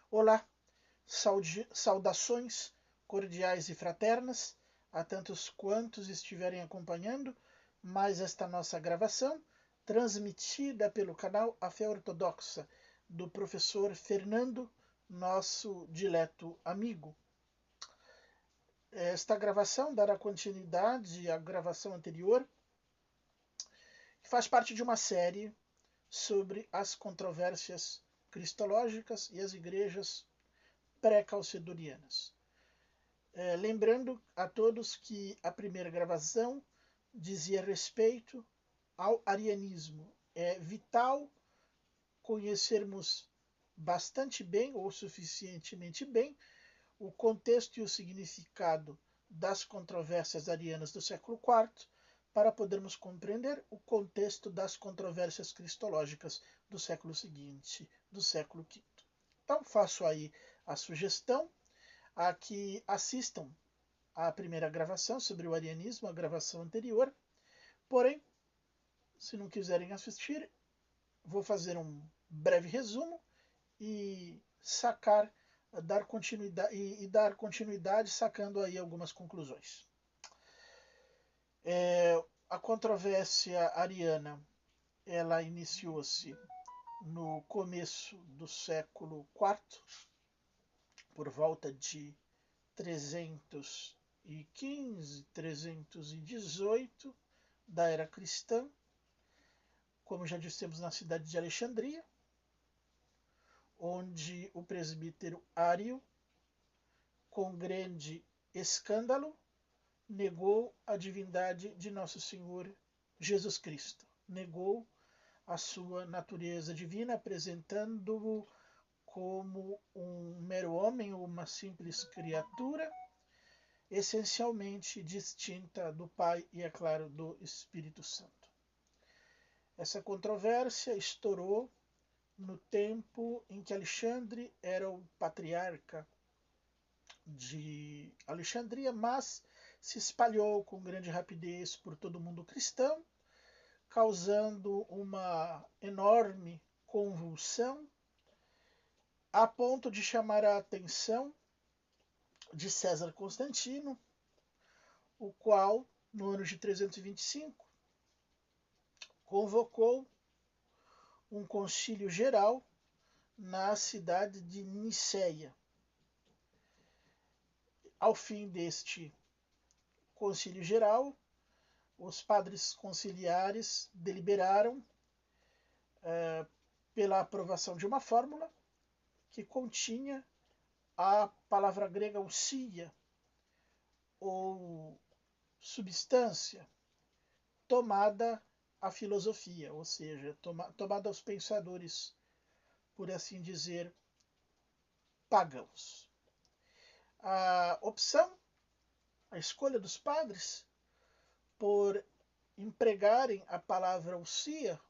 Olá, saudações cordiais e fraternas a tantos quantos estiverem acompanhando mais esta nossa gravação, transmitida pelo canal A Fé Ortodoxa, do professor Fernando, nosso dileto amigo. Esta gravação dará continuidade à gravação anterior, que faz parte de uma série sobre as controvérsias cristológicas e as igrejas pré-calcedonianas. Lembrando a todos que a primeira gravação dizia respeito ao arianismo. É vital conhecermos bastante bem, ou suficientemente bem, o contexto e o significado das controvérsias arianas do século IV, para podermos compreender o contexto das controvérsias cristológicas do século seguinte, do século V. Então faço aí a sugestão a que assistam à primeira gravação sobre o arianismo, a gravação anterior. Porém, se não quiserem assistir, vou fazer um breve resumo e dar continuidade sacando aí algumas conclusões. A controvérsia ariana, ela iniciou-se no começo do século IV, por volta de 315, 318 da era cristã, como já dissemos, na cidade de Alexandria, onde o presbítero Ário, com grande escândalo, negou a divindade de Nosso Senhor Jesus Cristo. Negou a sua natureza divina, apresentando-o como um mero homem ou uma simples criatura, essencialmente distinta do Pai e, é claro, do Espírito Santo. Essa controvérsia estourou no tempo em que Alexandre era o patriarca de Alexandria, mas se espalhou com grande rapidez por todo o mundo cristão, causando uma enorme convulsão, a ponto de chamar a atenção de César Constantino, o qual, no ano de 325, convocou um concílio geral na cidade de Niceia. Ao fim deste concílio geral, os padres conciliares deliberaram pela aprovação de uma fórmula que continha a palavra grega ousia, ou substância, tomada à filosofia, ou seja, tomada aos pensadores, por assim dizer, pagãos. A opção, a escolha dos padres por empregarem a palavra ousia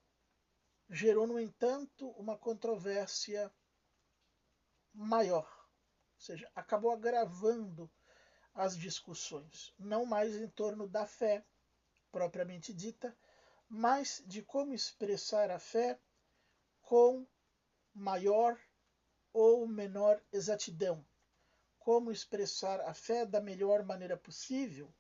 gerou, no entanto, uma controvérsia maior, ou seja, acabou agravando as discussões, não mais em torno da fé propriamente dita, mas de como expressar a fé com maior ou menor exatidão, como expressar a fé da melhor maneira possível,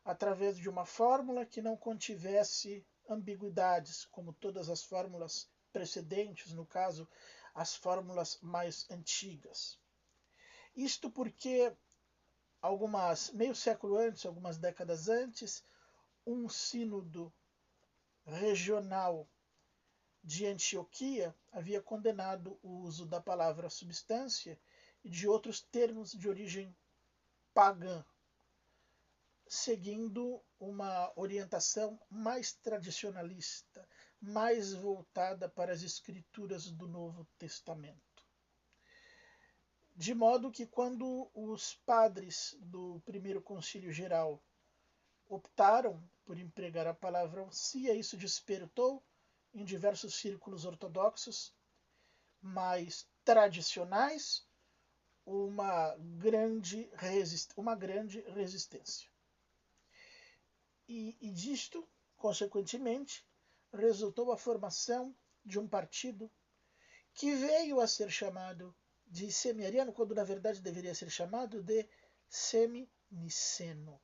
através de uma fórmula que não contivesse ambiguidades, como todas as fórmulas precedentes, no caso, as fórmulas mais antigas. Isto porque meio século antes, algumas décadas antes, um sínodo regional de Antioquia havia condenado o uso da palavra substância e de outros termos de origem pagã, seguindo uma orientação mais tradicionalista, mais voltada para as escrituras do Novo Testamento. De modo que, quando os padres do primeiro concílio geral optaram por empregar a palavra ousia, isso despertou em diversos círculos ortodoxos mais tradicionais uma grande resistência. E disto, consequentemente, resultou a formação de um partido que veio a ser chamado de semi-ariano, quando na verdade deveria ser chamado de semi-niceno,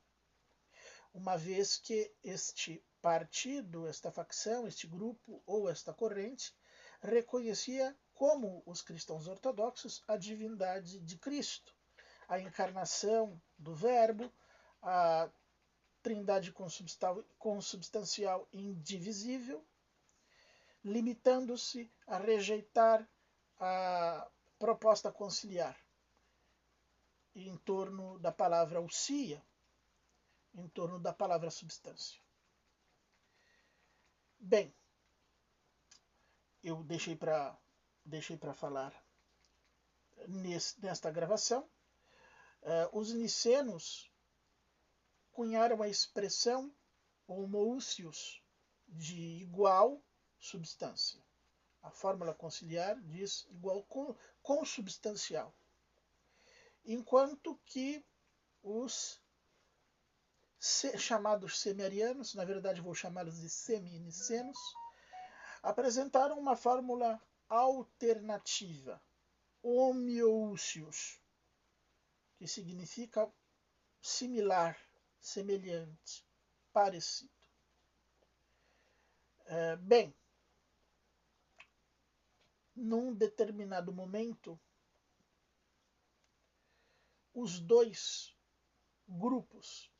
uma vez que este partido, esta facção, este grupo ou esta corrente reconhecia, como os cristãos ortodoxos, a divindade de Cristo, a encarnação do Verbo, a trindade consubstancial indivisível, limitando-se a rejeitar a proposta conciliar em torno da palavra ousia, em torno da palavra substância. Bem, eu deixei para falar nesta gravação. Os nicenos cunharam a expressão homoousios, de igual substância. A fórmula conciliar diz igual consubstancial. Enquanto que os chamados semi-arianos, na verdade vou chamá-los de semi-nicenos, apresentaram uma fórmula alternativa, homoousios, que significa similar, semelhante, parecido. Bem, num determinado momento, os dois grupos,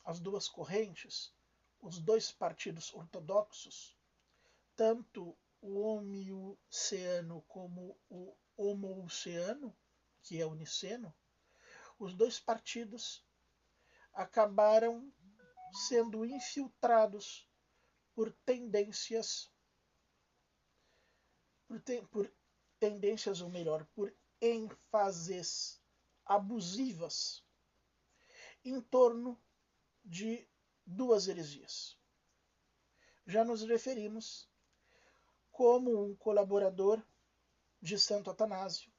as duas correntes, os dois partidos ortodoxos, tanto o homoousiano como o homoousiano, que é o niceno, os dois partidos acabaram sendo infiltrados por tendências, ou melhor, por ênfases abusivas em torno de duas heresias. Já nos referimos como um colaborador de Santo Atanásio,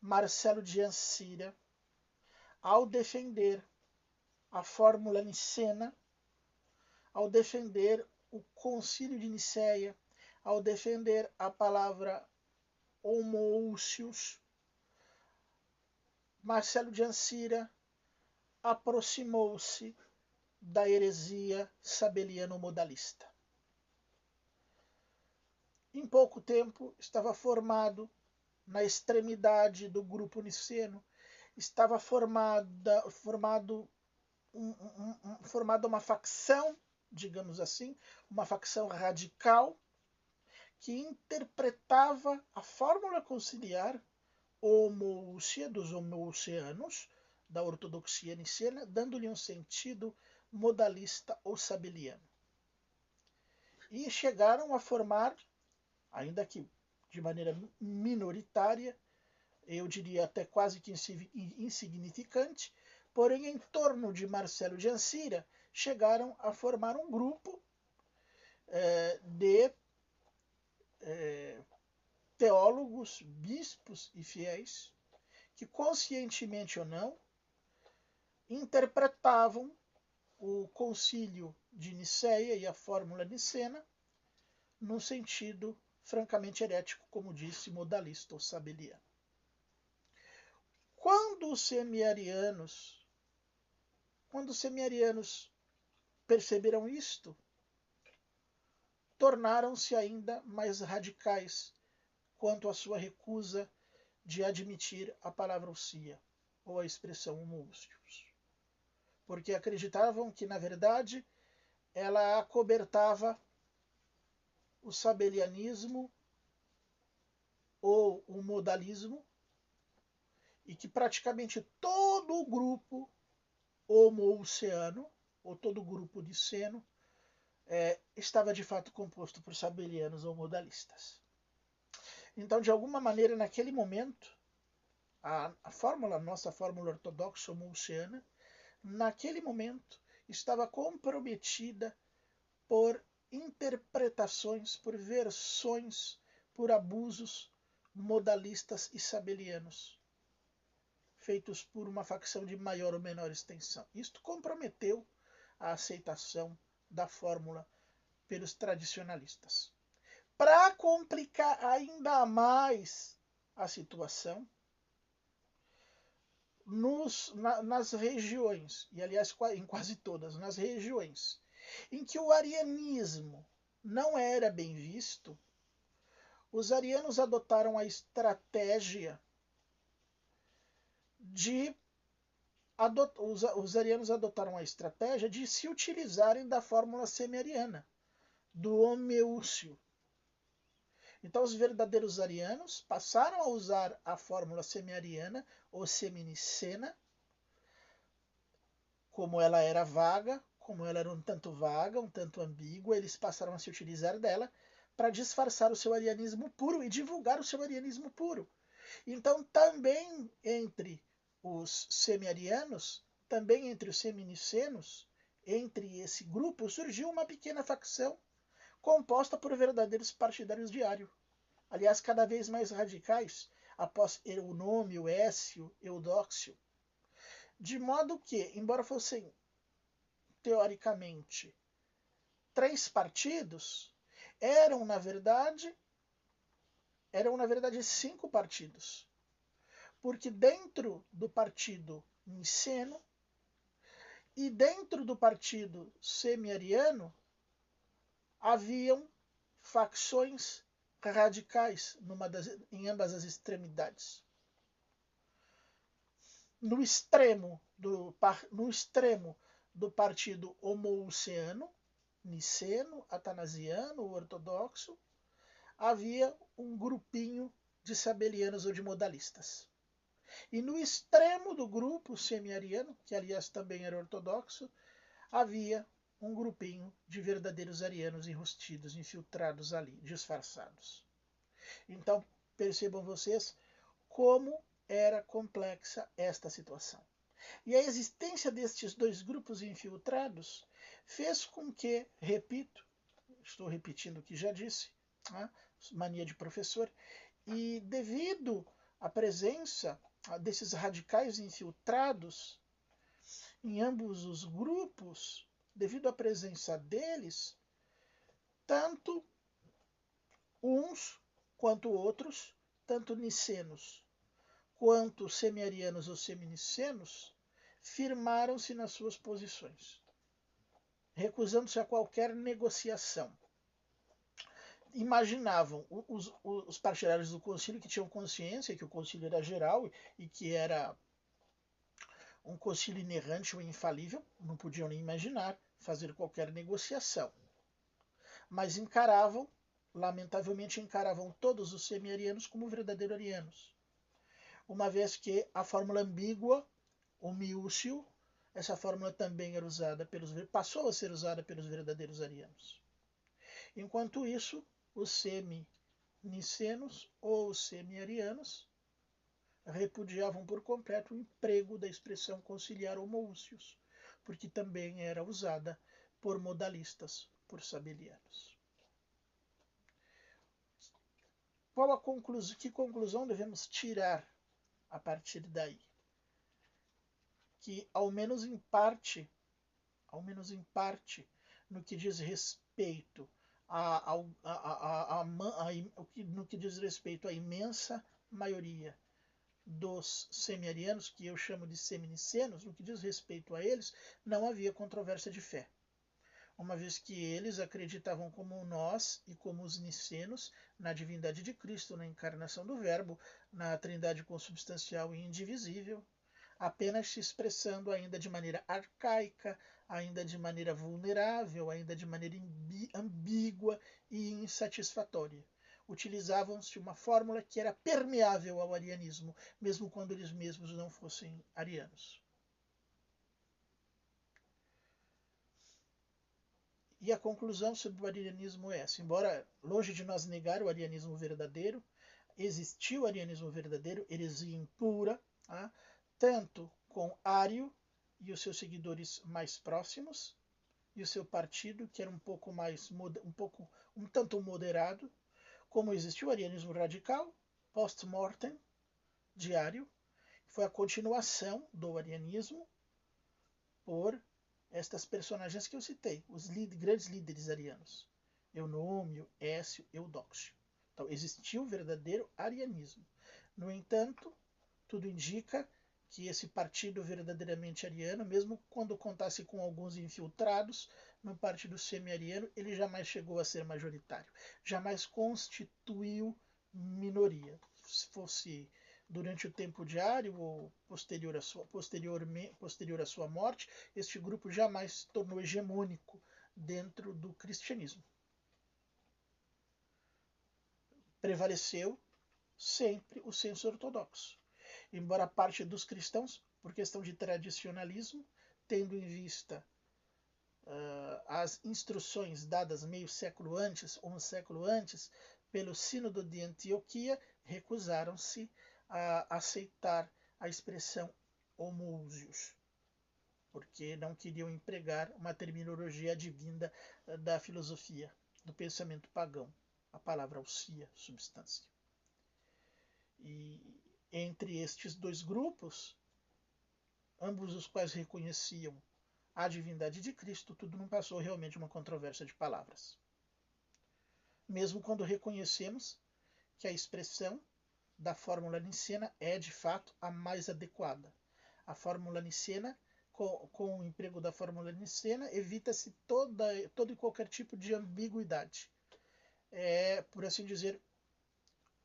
Marcelo de Ancira, ao defender a fórmula nicena, ao defender o concílio de Nicéia, ao defender a palavra homoousios, Marcelo de Ancira aproximou-se da heresia sabeliano-modalista. Em pouco tempo estava formado, na extremidade do grupo niceno, estava formada uma facção, digamos assim, uma facção radical, que interpretava a fórmula conciliar homoousia dos homoousianos, da ortodoxia nicena, dando-lhe um sentido modalista ou sabeliano. E chegaram a formar, ainda que de maneira minoritária, eu diria até quase que insignificante, porém em torno de Marcelo de Ancira, chegaram a formar um grupo de teólogos, bispos e fiéis, que conscientemente ou não, interpretavam o concílio de Nicéia e a fórmula nicena num sentido francamente herético, como disse, modalista ou sabeliano. Quando os semi-arianos perceberam isto, tornaram-se ainda mais radicais quanto à sua recusa de admitir a palavra ousia, ou a expressão homoousios, porque acreditavam que, na verdade, ela acobertava o sabelianismo ou o modalismo, e que praticamente todo o grupo homoousiano, ou todo o grupo niceno, estava de fato composto por sabelianos ou modalistas. Então, de alguma maneira, naquele momento, a nossa fórmula ortodoxa homoousiana, naquele momento, estava comprometida por interpretações, por versões, por abusos modalistas e sabelianos, feitos por uma facção de maior ou menor extensão. Isto comprometeu a aceitação da fórmula pelos tradicionalistas. Para complicar ainda mais a situação, nas regiões, e aliás em quase todas, nas regiões em que o arianismo não era bem visto, os arianos adotaram a estratégia de os arianos adotaram a estratégia de se utilizarem da fórmula semi-ariana, do homeúcio. Então, os verdadeiros arianos passaram a usar a fórmula semi-ariana ou seminicena, como ela era vaga, como ela era um tanto vaga, um tanto ambígua, eles passaram a se utilizar dela para disfarçar o seu arianismo puro e divulgar o seu arianismo puro. Então, também entre os semi-arianos, também entre os seminicenos, entre esse grupo surgiu uma pequena facção composta por verdadeiros partidários de Ário. Aliás, cada vez mais radicais, após Eunômio, Écio, Eudóxio. De modo que, embora fossem, teoricamente, 3 partidos, eram, na verdade, 5 partidos. Porque dentro do partido niceno e dentro do partido semi-ariano haviam facções radicais em ambas as extremidades. No extremo do partido homoousiano, niceno, atanasiano, ortodoxo, havia um grupinho de sabelianos ou de modalistas. E no extremo do grupo semi-ariano, que aliás também era ortodoxo, havia um grupinho de verdadeiros arianos enrustidos, infiltrados ali, disfarçados. Então, percebam vocês como era complexa esta situação. E a existência destes 2 grupos infiltrados fez com que, repito, estou repetindo o que já disse, mania de professor, e devido à presença desses radicais infiltrados em ambos os grupos, devido à presença deles, tanto uns quanto outros, tanto nicenos quanto semi-arianos ou seminicenos, firmaram-se nas suas posições, recusando-se a qualquer negociação. Imaginavam os partidários do concílio, que tinham consciência que o concílio era geral e que era um concílio inerrante ou infalível, não podiam nem imaginar fazer qualquer negociação. Mas lamentavelmente encaravam todos os semi-arianos como verdadeiros arianos. Uma vez que a fórmula ambígua, o miúcio, essa fórmula também era usada passou a ser usada pelos verdadeiros arianos. Enquanto isso, os semi-nicenos ou semi-arianos repudiavam por completo o emprego da expressão conciliar homoúcios, porque também era usada por modalistas, por sabelianos. Que conclusão devemos tirar a partir daí? Que, ao menos em parte, no que diz respeito no que diz respeito à imensa maioria dos semi-arianos, que eu chamo de seminicenos, no que diz respeito a eles, não havia controvérsia de fé, uma vez que eles acreditavam como nós e como os nicenos na divindade de Cristo, na encarnação do Verbo, na trindade consubstancial e indivisível, apenas se expressando ainda de maneira arcaica, ainda de maneira vulnerável, ainda de maneira ambígua e insatisfatória. Utilizavam-se uma fórmula que era permeável ao arianismo, mesmo quando eles mesmos não fossem arianos. E a conclusão sobre o arianismo é essa: embora longe de nós negar o arianismo verdadeiro, existiu o arianismo verdadeiro, heresia impura, tanto com Ário e os seus seguidores mais próximos, e o seu partido, que era um tanto moderado, como existiu o arianismo radical, post-mortem, de Ário, que foi a continuação do arianismo por estas personagens que eu citei, os grandes líderes arianos, Eunômio, Écio, Eudóxio. Então existiu o verdadeiro arianismo. No entanto, tudo indica que esse partido verdadeiramente ariano, mesmo quando contasse com alguns infiltrados no partido semi-ariano, ele jamais chegou a ser majoritário, jamais constituiu minoria. Se fosse durante o tempo de Ário ou posterior à sua morte, este grupo jamais se tornou hegemônico dentro do cristianismo. Prevaleceu sempre o senso ortodoxo. Embora parte dos cristãos, por questão de tradicionalismo, tendo em vista as instruções dadas meio século antes, ou um século antes, pelo Sínodo de Antioquia, recusaram-se a aceitar a expressão homoousios, porque não queriam empregar uma terminologia advinda da filosofia, do pensamento pagão, a palavra ousia, substância. E entre estes dois grupos, ambos os quais reconheciam a divindade de Cristo, tudo não passou realmente uma controvérsia de palavras. Mesmo quando reconhecemos que a expressão da fórmula nicena é de fato a mais adequada. A fórmula nicena, com o emprego da fórmula nicena, evita-se todo e qualquer tipo de ambiguidade. É, por assim dizer,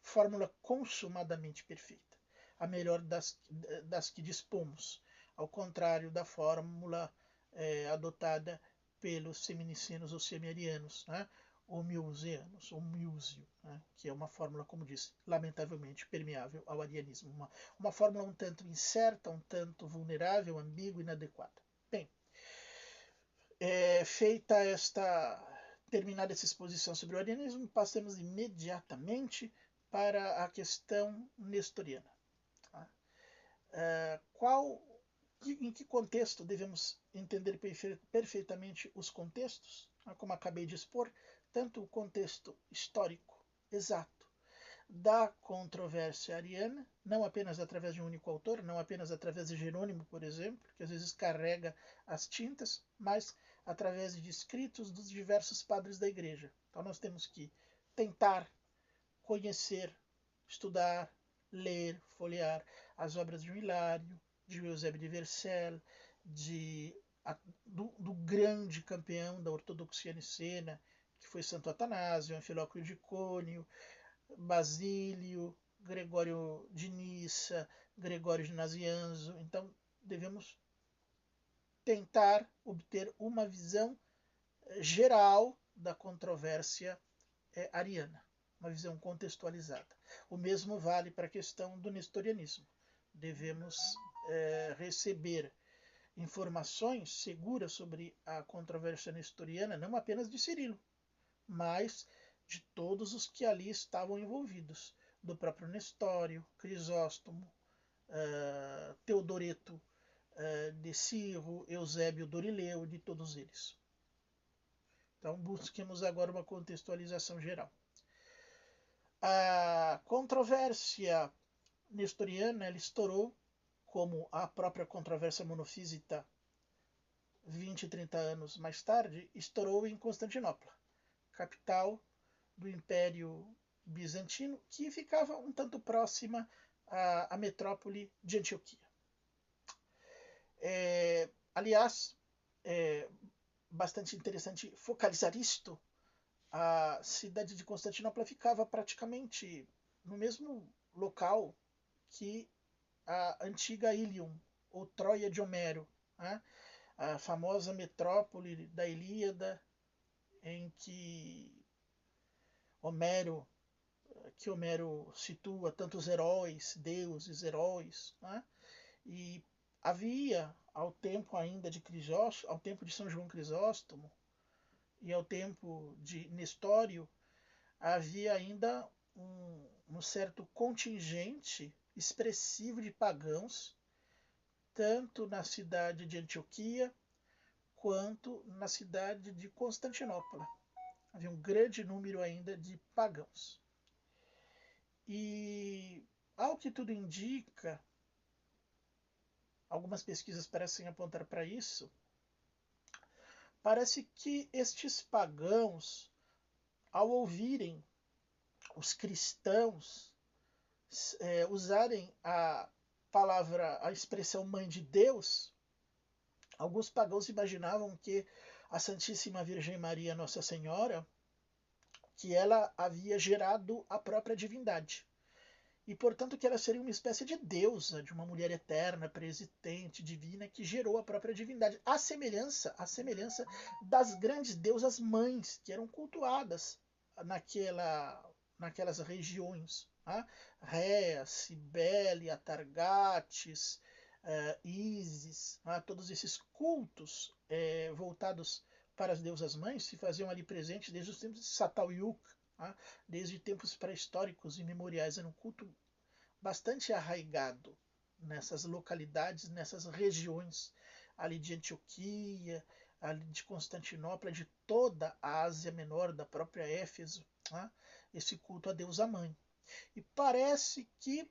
fórmula consumadamente perfeita, a melhor das que dispomos, ao contrário da fórmula adotada pelos seminicenos ou semiarianos, né? Ou miusianos, ou miúsio, né? Que é uma fórmula, como disse, lamentavelmente permeável ao arianismo. Uma fórmula um tanto incerta, um tanto vulnerável, ambígua, inadequada. Bem, terminada essa exposição sobre o arianismo, passamos imediatamente para a questão nestoriana. Tá? Em que contexto devemos entender perfeitamente os contextos? Como acabei de expor, tanto o contexto histórico exato da controvérsia ariana, não apenas através de um único autor, não apenas através de Jerônimo, por exemplo, que às vezes carrega as tintas, mas através de escritos dos diversos padres da igreja. Então nós temos que tentar conhecer, estudar, ler, folhear as obras de Hilário, de Eusébio de Vercel, do grande campeão da ortodoxia nicena, que foi Santo Atanásio, Anfilóquio de Cônio, Basílio, Gregório de Nissa, Gregório de Nazianzo. Então, devemos tentar obter uma visão geral da controvérsia ariana, uma visão contextualizada. O mesmo vale para a questão do nestorianismo. Devemos receber informações seguras sobre a controvérsia nestoriana, não apenas de Cirilo, mas de todos os que ali estavam envolvidos, do próprio Nestório, Crisóstomo, Teodoreto de Cirro, Eusébio Dorileu, de todos eles. Então busquemos agora uma contextualização geral. A controvérsia nestoriana ela estourou, como a própria controvérsia monofísita 20 e 30 anos mais tarde, estourou em Constantinopla, capital do Império Bizantino, que ficava um tanto próxima à metrópole de Antioquia. Aliás, é bastante interessante focalizar isto. A cidade de Constantinopla ficava praticamente no mesmo local que a antiga Ilium, ou Troia de Homero, né? A famosa metrópole da Ilíada, em que Homero situa tantos heróis, deuses, heróis, né? E havia, ao tempo ainda de Crisóstomo, ao tempo de São João Crisóstomo e ao tempo de Nestório, havia ainda um certo contingente expressivo de pagãos, tanto na cidade de Antioquia quanto na cidade de Constantinopla. Havia um grande número ainda de pagãos. E, ao que tudo indica, algumas pesquisas parecem apontar para isso, parece que estes pagãos, ao ouvirem os cristãos usarem a a expressão mãe de Deus, alguns pagãos imaginavam que a Santíssima Virgem Maria, Nossa Senhora, que ela havia gerado a própria divindade. E, portanto, que ela seria uma espécie de deusa, de uma mulher eterna, preexistente, divina, que gerou a própria divindade. A semelhança das grandes deusas mães, que eram cultuadas naquelas regiões. Tá? Réa, Cibele, Atargates, Ísis, todos esses cultos voltados para as deusas mães se faziam ali presentes desde os tempos de Satalhuyuk, desde tempos pré-históricos e memoriais. Era um culto bastante arraigado nessas localidades, nessas regiões ali de Antioquia, ali de Constantinopla, de toda a Ásia Menor, da própria Éfeso, esse culto à deusa mãe. E parece que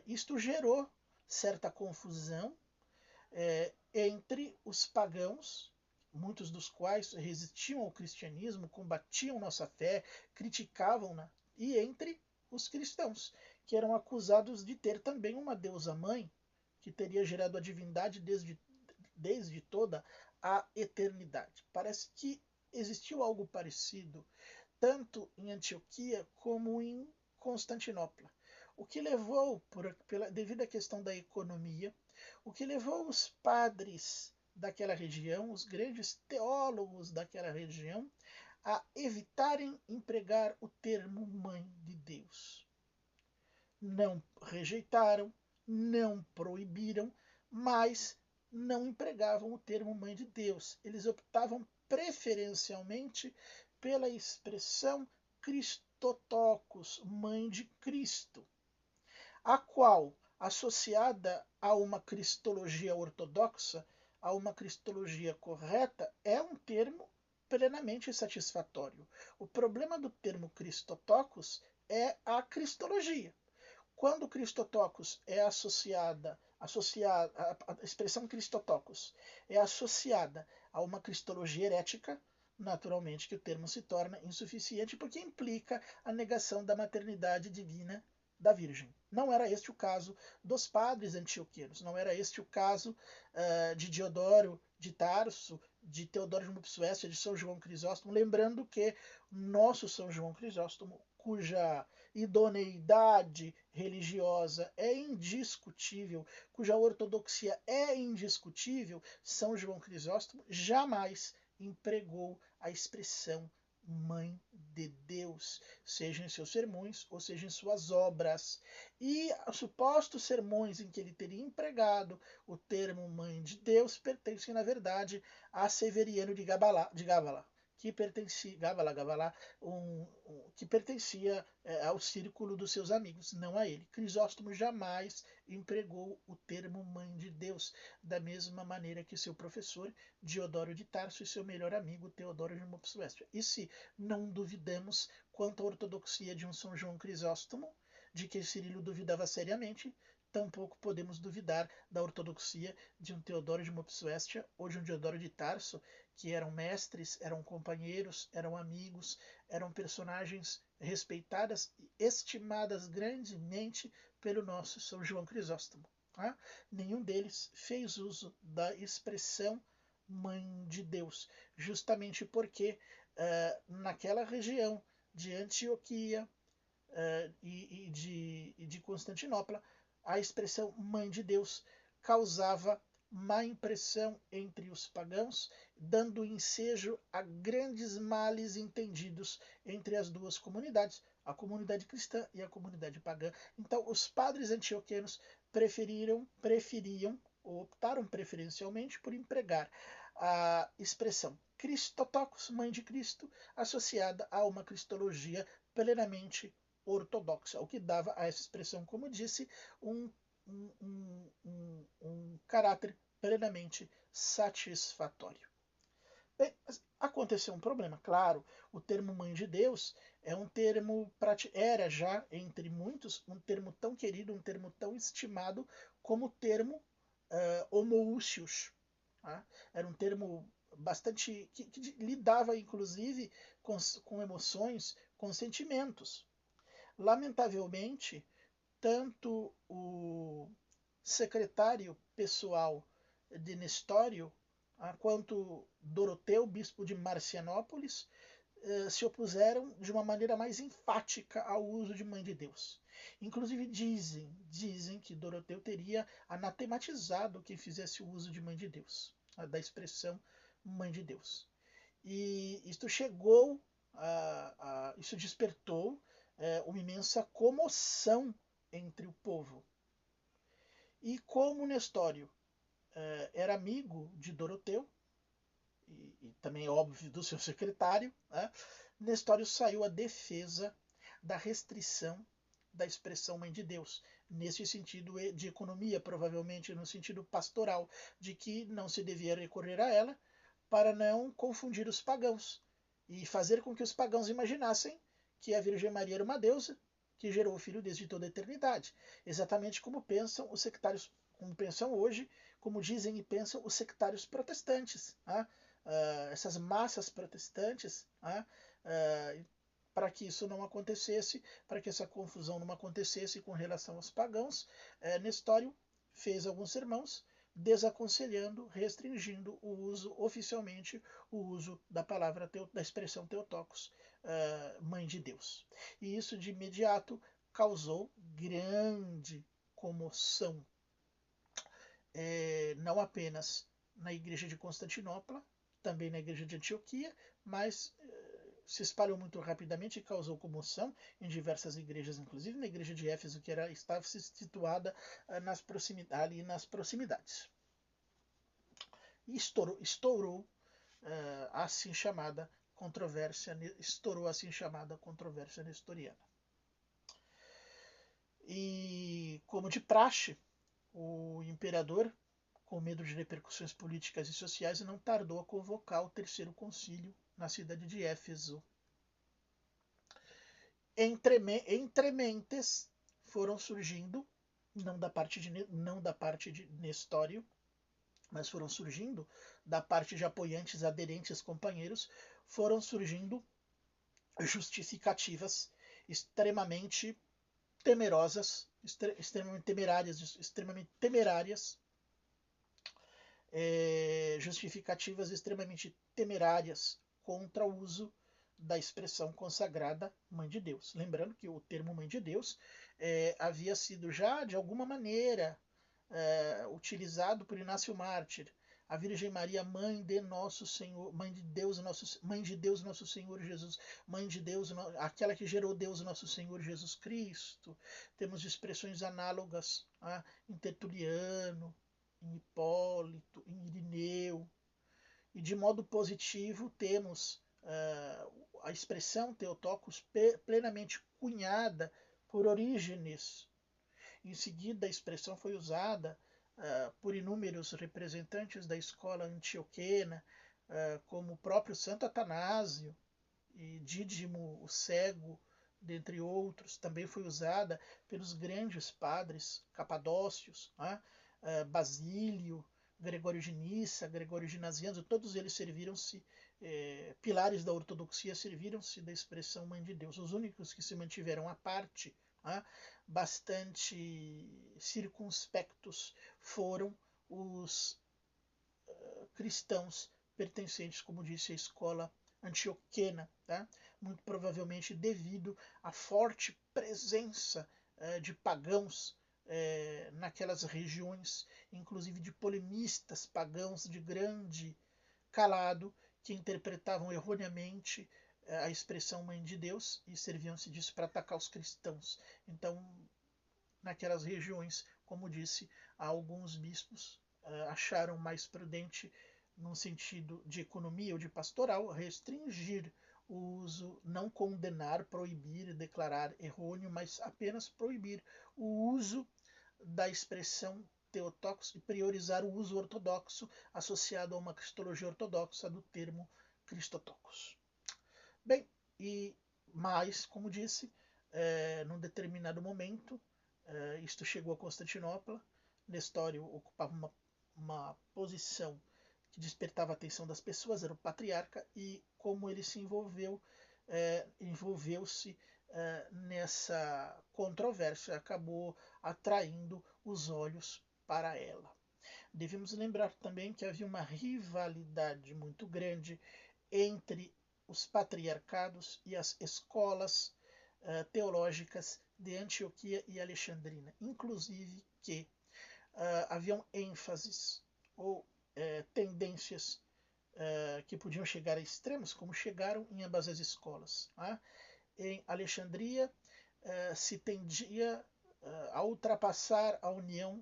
isto gerou certa confusão entre os pagãos, muitos dos quais resistiam ao cristianismo, combatiam nossa fé, criticavam-na, e entre os cristãos, que eram acusados de ter também uma deusa mãe, que teria gerado a divindade desde toda a eternidade. Parece que existiu algo parecido, tanto em Antioquia como em Constantinopla. O que levou, devido à questão da economia, o que levou os padres daquela região, os grandes teólogos daquela região, a evitarem empregar o termo mãe de Deus. Não rejeitaram, não proibiram, mas não empregavam o termo mãe de Deus. Eles optavam preferencialmente pela expressão Christotokos, mãe de Cristo, a qual, associada a uma cristologia ortodoxa, a uma cristologia correta, é um termo plenamente satisfatório. O problema do termo Christotokos é a cristologia. Quando Christotokos é associada, a expressão Christotokos é associada a uma cristologia herética, naturalmente que o termo se torna insuficiente porque implica a negação da maternidade divina da Virgem. Não era este o caso dos padres antioquianos, não era este o caso de Diodoro de Tarso, de Teodoro de Mopsuestia, de São João Crisóstomo, lembrando que nosso São João Crisóstomo, cuja idoneidade religiosa é indiscutível, cuja ortodoxia é indiscutível, São João Crisóstomo jamais empregou a expressão mãe de Deus, seja em seus sermões ou seja em suas obras. E os supostos sermões em que ele teria empregado o termo mãe de Deus pertencem, na verdade, a Severiano de Gábala, que pertencia, que pertencia ao círculo dos seus amigos, não a ele. Crisóstomo jamais empregou o termo mãe de Deus, da mesma maneira que seu professor Diodoro de Tarso e seu melhor amigo Teodoro de Mopsuestia. E se não duvidamos quanto à ortodoxia de um São João Crisóstomo, de que Cirilo duvidava seriamente, tampouco podemos duvidar da ortodoxia de um Teodoro de Mopsuestia ou de um Diodoro de Tarso, que eram mestres, eram companheiros, eram amigos, eram personagens respeitadas e estimadas grandemente pelo nosso São João Crisóstomo. Nenhum deles fez uso da expressão mãe de Deus, justamente porque naquela região de Antioquia e de Constantinopla, a expressão mãe de Deus causava má impressão entre os pagãos, dando ensejo a grandes males entendidos entre as duas comunidades, a comunidade cristã e a comunidade pagã. Então, os padres antioquianos preferiam ou optaram preferencialmente por empregar a expressão Christotokos, mãe de Cristo, associada a uma cristologia plenamente ortodoxa, o que dava a essa expressão, como disse, um caráter plenamente satisfatório. Bem, aconteceu um problema, claro. O termo mãe de Deus é um termo, era já entre muitos, um termo tão querido, um termo tão estimado como o termo homoúcios. Era um termo bastante que lidava inclusive com emoções, com sentimentos. Lamentavelmente, tanto secretário pessoal de Nestório, quanto Doroteu, bispo de Marcianópolis, se opuseram de uma maneira mais enfática ao uso de Mãe de Deus. Inclusive dizem que Doroteu teria anatematizado quem fizesse o uso de Mãe de Deus, da expressão Mãe de Deus. E isto isso despertou uma imensa comoção entre o povo. E como Nestório era amigo de Doroteu, e também, óbvio, do seu secretário, Nestório saiu à defesa da restrição da expressão Mãe de Deus, nesse sentido de economia, provavelmente no sentido pastoral, de que não se devia recorrer a ela para não confundir os pagãos e fazer com que os pagãos imaginassem que a Virgem Maria era uma deusa que gerou o Filho desde toda a eternidade, exatamente como pensam os sectários, como pensam hoje, como dizem e pensam os sectários protestantes. Essas massas protestantes, para que isso não acontecesse, para que essa confusão não acontecesse com relação aos pagãos, Nestório fez alguns sermãos desaconselhando, restringindo o uso oficialmente, o uso da palavra, da expressão Theotokos, Mãe de Deus. E isso de imediato causou grande comoção, não apenas na igreja de Constantinopla, também na igreja de Antioquia, mas se espalhou muito rapidamente e causou comoção em diversas igrejas, inclusive na igreja de Éfeso, que estava situada nas proximidades. E estourou a assim chamada controvérsia nestoriana. E, como de praxe, o imperador, com medo de repercussões políticas e sociais, não tardou a convocar o terceiro concílio na cidade de Éfeso. Entrementes foram surgindo, não da parte de Nestório, mas foram surgindo da parte de apoiantes, aderentes, companheiros, foram surgindo justificativas extremamente temerosas, extremamente temerárias, justificativas extremamente temerárias contra o uso da expressão consagrada Mãe de Deus. Lembrando que o termo Mãe de Deus havia sido já, de alguma maneira, utilizado por Inácio Mártir. A Virgem Maria, Mãe de Nosso Senhor, Mãe de Deus, Nosso Senhor Jesus, Mãe de Deus, aquela que gerou Deus, Nosso Senhor Jesus Cristo. Temos expressões análogas em Tertuliano, em Hipólito, em Irineu. E de modo positivo temos a expressão Theotokos plenamente cunhada por Orígenes. Em seguida, a expressão foi usada por inúmeros representantes da escola antioquena, como o próprio Santo Atanásio e Dídimo o Cego, dentre outros. Também foi usada pelos grandes padres capadócios, Basílio, Gregório de Nissa, Gregório de Nazianzo. Todos eles serviram-se, pilares da ortodoxia, serviram-se da expressão Mãe de Deus. Os únicos que se mantiveram à parte, bastante circunspectos, foram os cristãos pertencentes, como disse, à escola antioquena, muito provavelmente devido à forte presença de pagãos naquelas regiões, inclusive de polemistas pagãos de grande calado, que interpretavam erroneamente a expressão Mãe de Deus e serviam-se disso para atacar os cristãos. Então, naquelas regiões, como disse, alguns bispos acharam mais prudente, num sentido de economia ou de pastoral, restringir o uso, não condenar, proibir, declarar errôneo, mas apenas proibir o uso da expressão Theotokos e priorizar o uso ortodoxo associado a uma cristologia ortodoxa do termo Christotokos. Bem, mas, como disse, num determinado momento, isto chegou a Constantinopla. Nestório ocupava uma posição que despertava a atenção das pessoas, era o patriarca, e como ele se envolveu-se nessa controvérsia, acabou atraindo os olhos para ela. Devemos lembrar também que havia uma rivalidade muito grande entre os patriarcados e as escolas teológicas de Antioquia e Alexandrina, inclusive que haviam ênfases ou tendências que podiam chegar a extremos, como chegaram em ambas as escolas. Em Alexandria se tendia a ultrapassar a união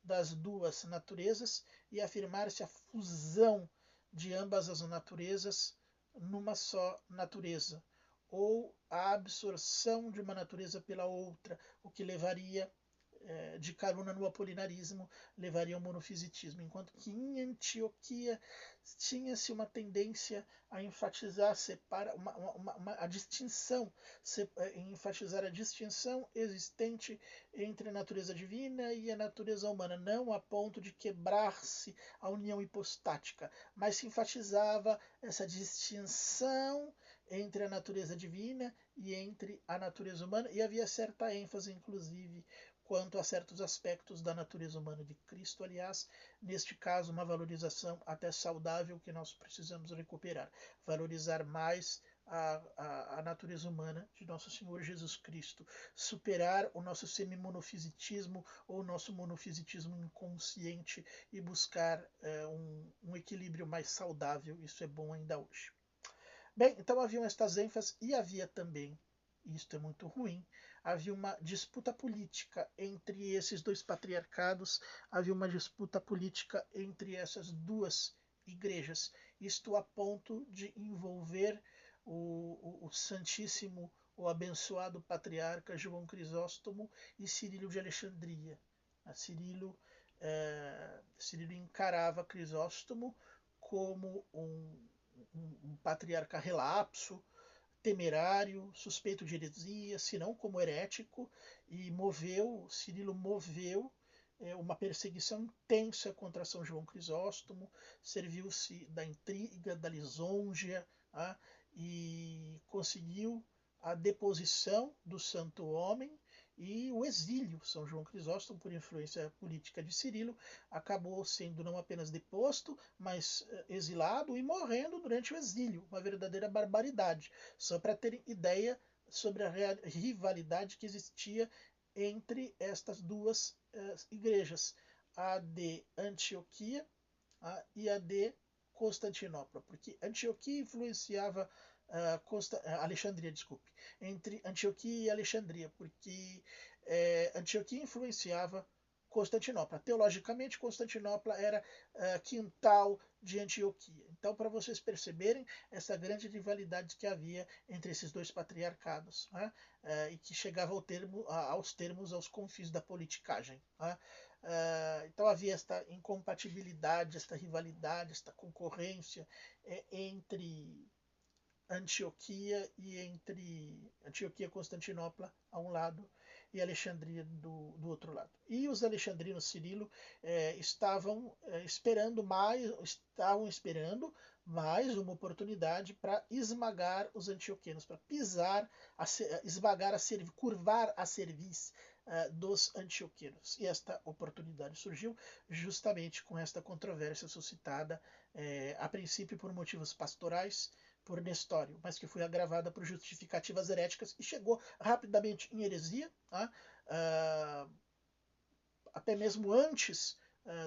das duas naturezas e afirmar-se a fusão de ambas as naturezas numa só natureza, ou a absorção de uma natureza pela outra, o que levaria de carona no apolinarismo, levaria ao monofisitismo, enquanto que em Antioquia tinha-se uma tendência a enfatizar a distinção, enfatizar a distinção existente entre a natureza divina e a natureza humana, não a ponto de quebrar-se a união hipostática, mas se enfatizava essa distinção entre a natureza divina e entre a natureza humana, e havia certa ênfase, inclusive, quanto a certos aspectos da natureza humana de Cristo, aliás, neste caso, uma valorização até saudável que nós precisamos recuperar, valorizar mais a natureza humana de nosso Senhor Jesus Cristo, superar o nosso semi-monofisitismo ou o nosso monofisitismo inconsciente e buscar um equilíbrio mais saudável, isso é bom ainda hoje. Bem, então haviam estas ênfases e havia também, e isto é muito ruim, havia uma disputa política entre esses dois patriarcados, havia uma disputa política entre essas duas igrejas, isto a ponto de envolver o Santíssimo, o abençoado patriarca João Crisóstomo e Cirílio de Alexandria. Cirílio encarava Crisóstomo como um patriarca relapso, temerário, suspeito de heresia, se não como herético, e Cirilo moveu uma perseguição intensa contra São João Crisóstomo, serviu-se da intriga, da lisonja, e conseguiu a deposição do santo homem e o exílio. São João Crisóstomo, por influência política de Cirilo, acabou sendo não apenas deposto, mas exilado e morrendo durante o exílio. Uma verdadeira barbaridade. Só para terem ideia sobre a rivalidade que existia entre estas duas igrejas, a de Antioquia e a de Constantinopla, porque Antioquia influenciava Alexandria, desculpe, entre Antioquia e Alexandria, porque Antioquia influenciava Constantinopla. Teologicamente, Constantinopla era quintal de Antioquia. Então, para vocês perceberem essa grande rivalidade que havia entre esses dois patriarcados, e que chegava aos confins da politicagem. Então havia esta incompatibilidade, esta rivalidade, esta concorrência entre Antioquia e Constantinopla a um lado e Alexandria do outro lado. E os alexandrinos Cirilo estavam esperando mais uma oportunidade para esmagar os antioquianos, para curvar a cerviz dos antioquianos. E esta oportunidade surgiu justamente com esta controvérsia suscitada a princípio por motivos pastorais, por Nestório, mas que foi agravada por justificativas heréticas e chegou rapidamente em heresia, até mesmo antes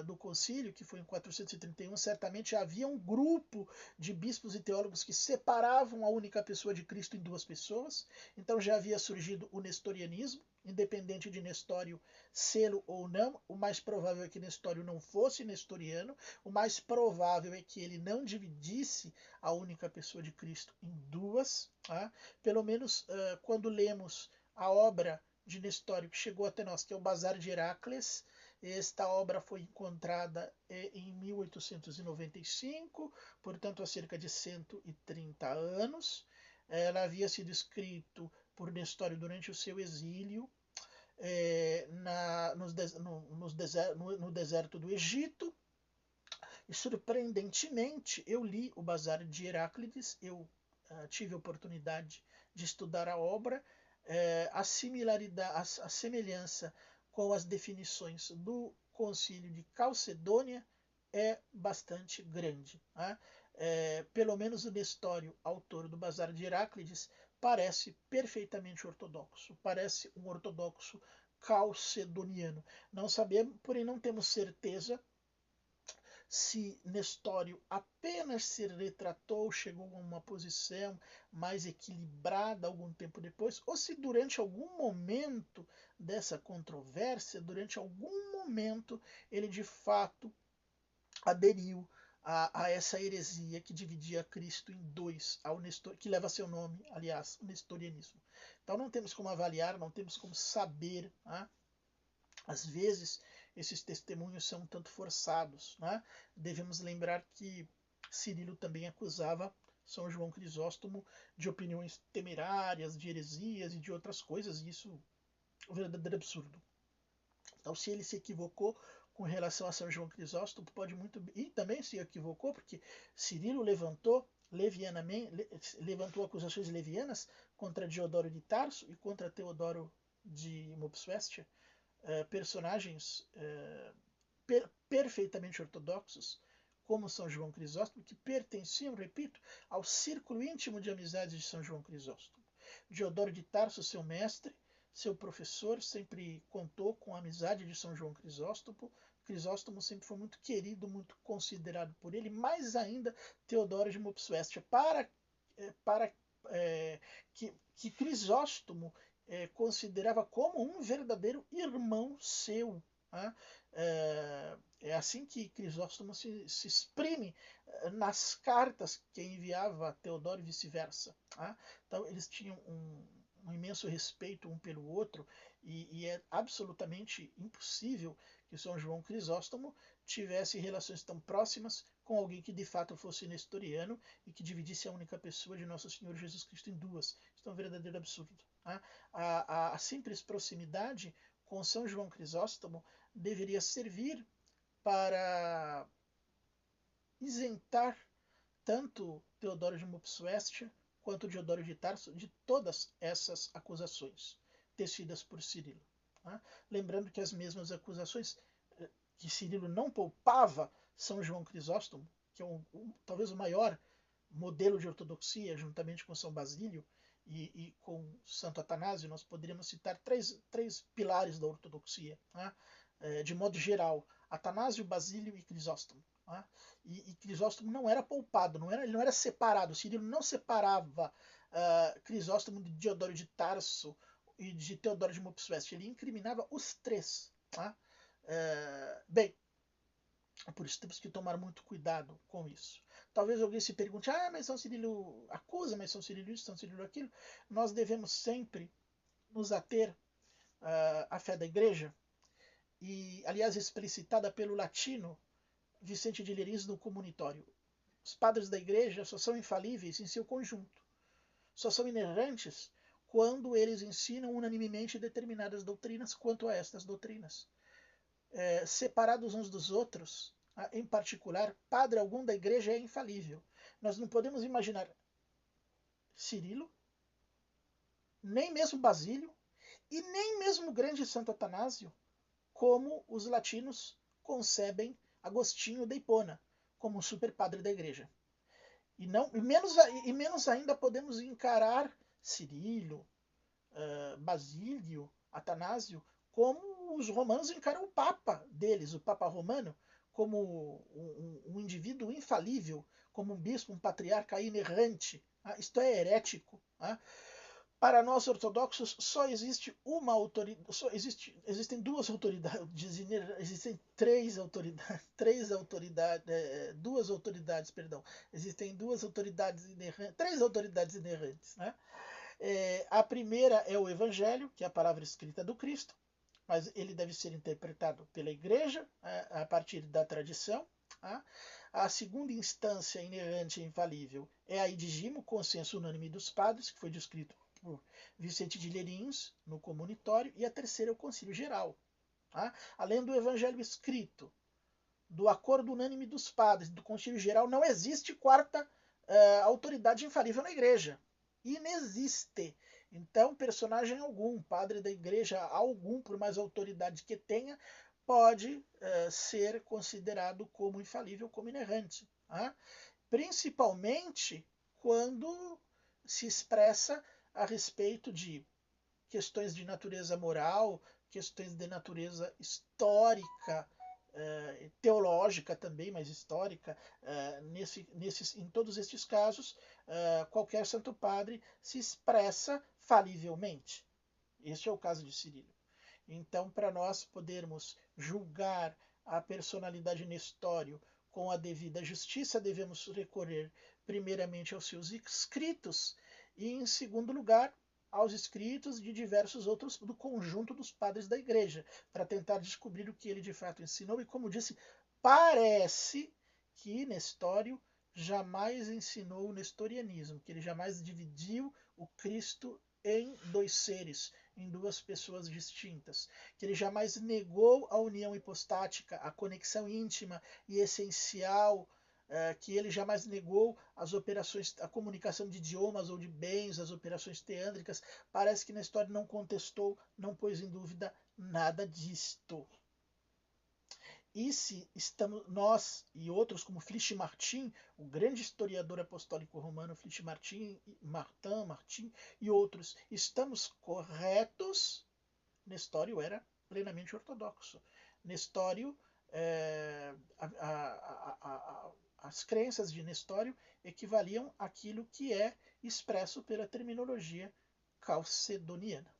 do concílio, que foi em 431, certamente havia um grupo de bispos e teólogos que separavam a única pessoa de Cristo em duas pessoas, então já havia surgido o nestorianismo, independente de Nestório sê-lo ou não, o mais provável é que Nestório não fosse nestoriano, o mais provável é que ele não dividisse a única pessoa de Cristo em duas, pelo menos quando lemos a obra de Nestório que chegou até nós, que é o Bazar de Heracles. Esta obra foi encontrada em 1895, portanto há cerca de 130 anos. Ela havia sido escrita por Nestório durante o seu exílio no deserto do Egito. E surpreendentemente, eu li o Bazar de Heráclides, eu tive a oportunidade de estudar a obra, a semelhança com as definições do Concílio de Calcedônia é bastante grande. Né? Pelo menos o Nestório, autor do Bazar de Heráclides, parece perfeitamente ortodoxo, parece um ortodoxo calcedoniano. Não sabemos, porém não temos certeza se Nestório apenas se retratou, chegou a uma posição mais equilibrada algum tempo depois, ou se durante algum momento dessa controvérsia, durante algum momento, ele de fato aderiu a essa heresia que dividia Cristo em dois, que leva seu nome, aliás, o nestorianismo. Então não temos como avaliar, não temos como saber. Né? Às vezes, esses testemunhos são um tanto forçados. Né? Devemos lembrar que Cirilo também acusava São João Crisóstomo de opiniões temerárias, de heresias e de outras coisas, e isso é um verdadeiro absurdo. Então, se ele se equivocou com relação a São João Crisóstomo, pode muito. E também se equivocou, porque Cirilo levantou acusações levianas contra Diodoro de Tarso e contra Teodoro de Mopsuestia, personagens perfeitamente ortodoxos, como São João Crisóstomo, que pertenciam, repito, ao círculo íntimo de amizades de São João Crisóstomo. Diodoro de Tarso, seu mestre, seu professor, sempre contou com a amizade de São João Crisóstomo. Crisóstomo sempre foi muito querido, muito considerado por ele, mais ainda Teodoro de Mopsuestia, para que Crisóstomo considerava como um verdadeiro irmão seu. Né? É assim que Crisóstomo se exprime nas cartas que enviava a Teodoro e vice-versa. Né? Então eles tinham um imenso respeito um pelo outro e é absolutamente impossível que São João Crisóstomo tivesse relações tão próximas com alguém que de fato fosse nestoriano e que dividisse a única pessoa de Nosso Senhor Jesus Cristo em duas. Isso é um verdadeiro absurdo. Né? A simples proximidade com São João Crisóstomo deveria servir para isentar tanto Teodoro de Mopsuestia quanto Diodoro de Tarso de todas essas acusações tecidas por Cirilo. Né? Lembrando que as mesmas acusações que Cirilo não poupava São João Crisóstomo, que é talvez o maior modelo de ortodoxia, juntamente com São Basílio e com Santo Atanásio, nós poderíamos citar três pilares da ortodoxia, né? De modo geral, Atanásio, Basílio e Crisóstomo. Né? E Crisóstomo não era poupado, ele não era separado. Cirilo não separava Crisóstomo de Diodoro de Tarso e de Teodoro de Mopsuestia. Ele incriminava os três. Né? Bem, por isso temos que tomar muito cuidado com isso. Talvez alguém se pergunte, mas São Cirilo acusa, mas São Cirilo isso, São Cirilo aquilo. Nós devemos sempre nos ater à fé da igreja, e aliás explicitada pelo latino Vicente de Leriz no Comunitório. Os padres da igreja só são infalíveis em seu conjunto. Só são inerrantes quando eles ensinam unanimemente determinadas doutrinas quanto a estas doutrinas. Separados uns dos outros, em particular, padre algum da igreja é infalível. Nós não podemos imaginar Cirilo, nem mesmo Basílio, e nem mesmo o grande Santo Atanásio, como os latinos concebem Agostinho de Hipona, como super padre da igreja. E menos ainda podemos encarar Cirilo, Basílio, Atanásio, como os romanos encaram o Papa deles, o Papa Romano, como um indivíduo infalível, como um bispo, um patriarca inerrante. Isto é herético. Para nós ortodoxos só existe uma autoridade, existem duas autoridades, existem três autoridades inerrantes. Né? A primeira é o Evangelho, que é a palavra escrita do Cristo, mas ele deve ser interpretado pela Igreja a partir da tradição. A segunda instância inerrante e infalível é a Idigimo, consenso unânime dos padres, que foi descrito por Vicente de Leriz no Comunitório, e a terceira é o Concílio Geral. Além do Evangelho escrito, do acordo unânime dos padres, do Concílio Geral, não existe quarta autoridade infalível na Igreja. Inexiste. Então, personagem algum, padre da igreja algum, por mais autoridade que tenha, pode ser considerado como infalível, como inerrante. Tá? Principalmente quando se expressa a respeito de questões de natureza moral, questões de natureza histórica, teológica também, mas histórica. Em todos estes casos, qualquer santo padre se expressa falivelmente. Este é o caso de Cirilo. Então, para nós podermos julgar a personalidade Nestório com a devida justiça, devemos recorrer primeiramente aos seus escritos e, em segundo lugar, aos escritos de diversos outros do conjunto dos padres da igreja, para tentar descobrir o que ele de fato ensinou. E, como disse, parece que Nestório jamais ensinou o nestorianismo, que ele jamais dividiu o Cristo em dois seres, em duas pessoas distintas, que ele jamais negou a união hipostática, a conexão íntima e essencial, que ele jamais negou as operações, a comunicação de idiomas ou de bens, as operações teândricas. Parece que na história não contestou, não pôs em dúvida nada disto. E se estamos nós e outros, como Flisch Martin, o grande historiador apostólico romano, Flisch Martin, Martin e outros, estamos corretos, Nestório era plenamente ortodoxo. Nestório, as crenças de Nestório equivaliam àquilo que é expresso pela terminologia calcedoniana.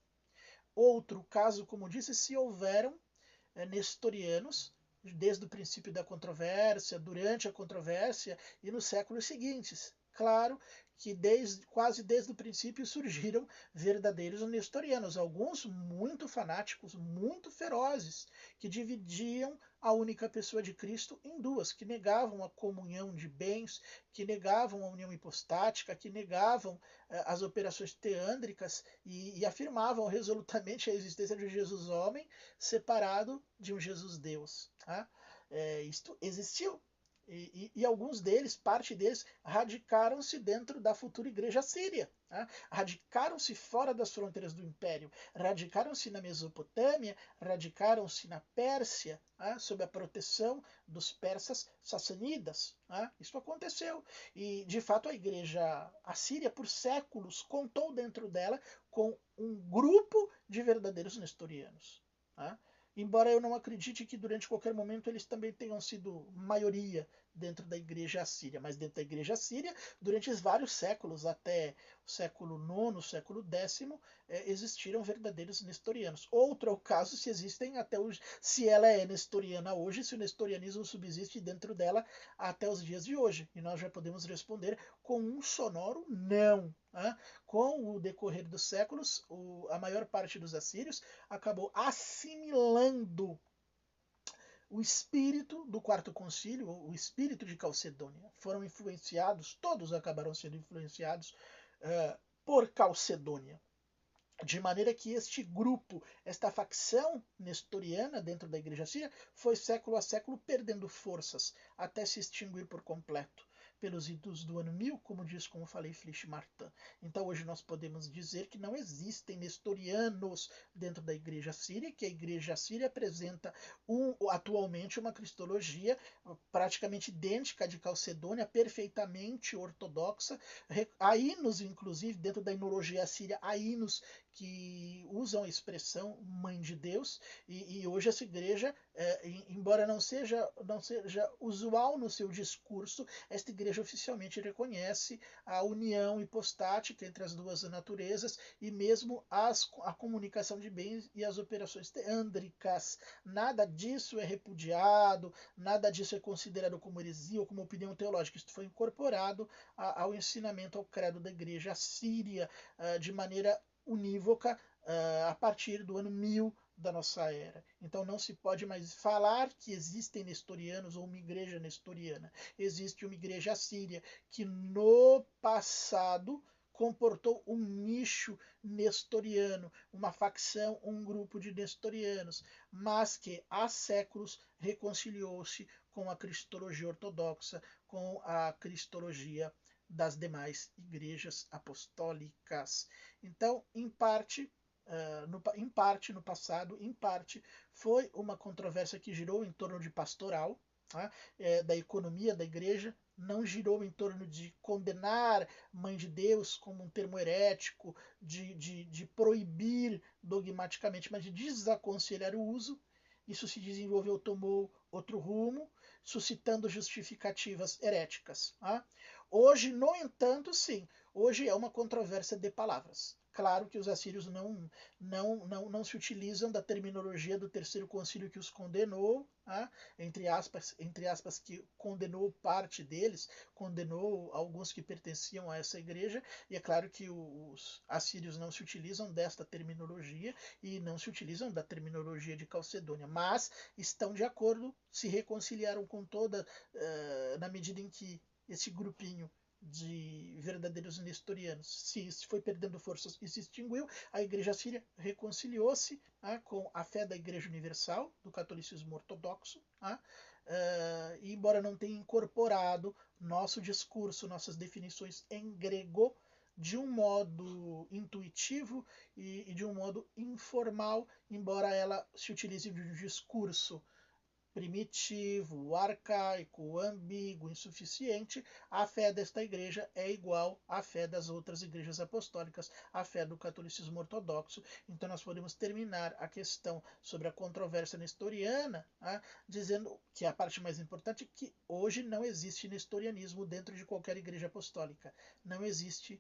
Outro caso, como disse, se houveram nestorianos desde o princípio da controvérsia, durante a controvérsia e nos séculos seguintes. Claro que quase desde o princípio surgiram verdadeiros nestorianos, alguns muito fanáticos, muito ferozes, que dividiam a única pessoa de Cristo em duas, que negavam a comunhão de bens, que negavam a união hipostática, que negavam as operações teândricas e afirmavam resolutamente a existência de um Jesus homem separado de um Jesus Deus. Tá? Isto existiu. E alguns deles, parte deles, radicaram-se dentro da futura igreja síria. Tá? Radicaram-se fora das fronteiras do império. Radicaram-se na Mesopotâmia, radicaram-se na Pérsia, tá? Sob a proteção dos persas sassanidas. Tá? Isso aconteceu. E, de fato, a igreja assíria, por séculos, contou dentro dela com um grupo de verdadeiros nestorianos. Tá? Embora eu não acredite que durante qualquer momento eles também tenham sido maioria dentro da igreja assíria, mas dentro da igreja assíria, durante vários séculos, até o século IX, século X, existiram verdadeiros nestorianos. Outro é o caso se existem até hoje, se ela é nestoriana hoje, se o nestorianismo subsiste dentro dela até os dias de hoje. E nós já podemos responder com um sonoro não. Com o decorrer dos séculos, a maior parte dos assírios acabou assimilando o espírito do quarto concílio, o espírito de Calcedônia. Foram influenciados, todos acabaram sendo influenciados por Calcedônia. De maneira que este grupo, esta facção nestoriana dentro da igreja síria, foi século a século perdendo forças, até se extinguir por completo pelos idos do ano 1000, como falei, Flisch Martin. Então hoje nós podemos dizer que não existem nestorianos dentro da igreja síria, que a igreja síria apresenta atualmente uma cristologia praticamente idêntica à de Calcedônia, perfeitamente ortodoxa. Há hinos, inclusive, dentro da inologia síria, há hinos que usam a expressão Mãe de Deus, e hoje essa igreja, embora não seja usual no seu discurso, esta igreja oficialmente reconhece a união hipostática entre as duas naturezas e mesmo a comunicação de bens e as operações teândricas. Nada disso é repudiado, nada disso é considerado como heresia ou como opinião teológica. Isto foi incorporado ao ensinamento, ao credo da igreja síria de maneira unívoca a partir do ano 1000 da nossa era. Então não se pode mais falar que existem nestorianos ou uma igreja nestoriana. Existe uma igreja assíria que no passado comportou um nicho nestoriano, uma facção, um grupo de nestorianos, mas que há séculos reconciliou-se com a cristologia ortodoxa, com a cristologia das demais igrejas apostólicas. Então, em parte, no passado, em parte, foi uma controvérsia que girou em torno de pastoral, tá? Da economia da igreja, não girou em torno de condenar Mãe de Deus como um termo herético, de proibir dogmaticamente, mas de desaconselhar o uso. Isso se desenvolveu, tomou outro rumo, suscitando justificativas heréticas. Tá? Hoje, no entanto, sim, hoje é uma controvérsia de palavras. Claro que os assírios não se utilizam da terminologia do terceiro concílio que os condenou, tá? entre aspas, que condenou parte deles, condenou alguns que pertenciam a essa igreja, e é claro que os assírios não se utilizam desta terminologia e não se utilizam da terminologia de Calcedônia, mas estão de acordo, se reconciliaram com toda, na medida em que esse grupinho de verdadeiros nestorianos se foi perdendo forças e se extinguiu, a Igreja Síria reconciliou-se com a fé da Igreja Universal, do catolicismo ortodoxo, e embora não tenha incorporado nosso discurso, nossas definições em grego, de um modo intuitivo e de um modo informal, embora ela se utilize de um discurso primitivo, arcaico, ambíguo, insuficiente, a fé desta igreja é igual à fé das outras igrejas apostólicas, à fé do catolicismo ortodoxo. Então nós podemos terminar a questão sobre a controvérsia nestoriana, dizendo que a parte mais importante é que hoje não existe nestorianismo dentro de qualquer igreja apostólica. Não existe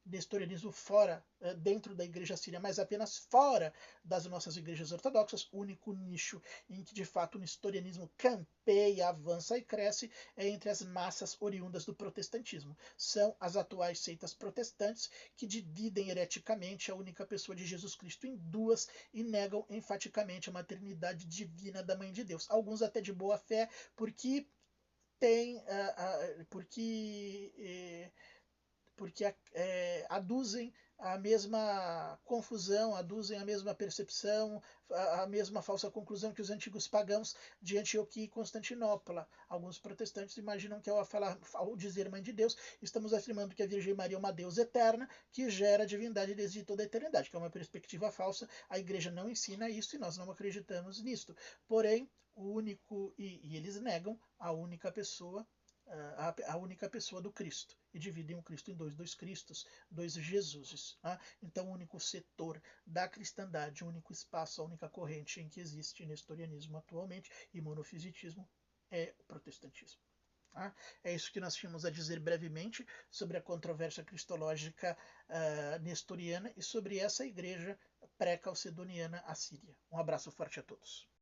nestorianismo fora, dentro da igreja síria, mas apenas fora das nossas igrejas ortodoxas. O único nicho em que de fato o nestorianismo campeia, avança e cresce é entre as massas oriundas do protestantismo. São as atuais seitas protestantes que dividem hereticamente a única pessoa de Jesus Cristo em duas e negam enfaticamente a maternidade divina da Mãe de Deus. Alguns até de boa fé, porque aduzem a mesma confusão, aduzem a mesma percepção, a mesma falsa conclusão que os antigos pagãos de Antioquia e Constantinopla. Alguns protestantes imaginam que ao dizer Mãe de Deus, estamos afirmando que a Virgem Maria é uma deusa eterna que gera a divindade desde toda a eternidade, que é uma perspectiva falsa. A igreja não ensina isso e nós não acreditamos nisto. Porém, eles negam a única pessoa do Cristo, e dividem o Cristo em dois Cristos, dois Jesuses. Então, o único setor da cristandade, o único espaço, a única corrente em que existe nestorianismo atualmente e monofisitismo é o protestantismo. É isso que nós tínhamos a dizer brevemente sobre a controvérsia cristológica nestoriana e sobre essa igreja pré-calcedoniana assíria. Um abraço forte a todos.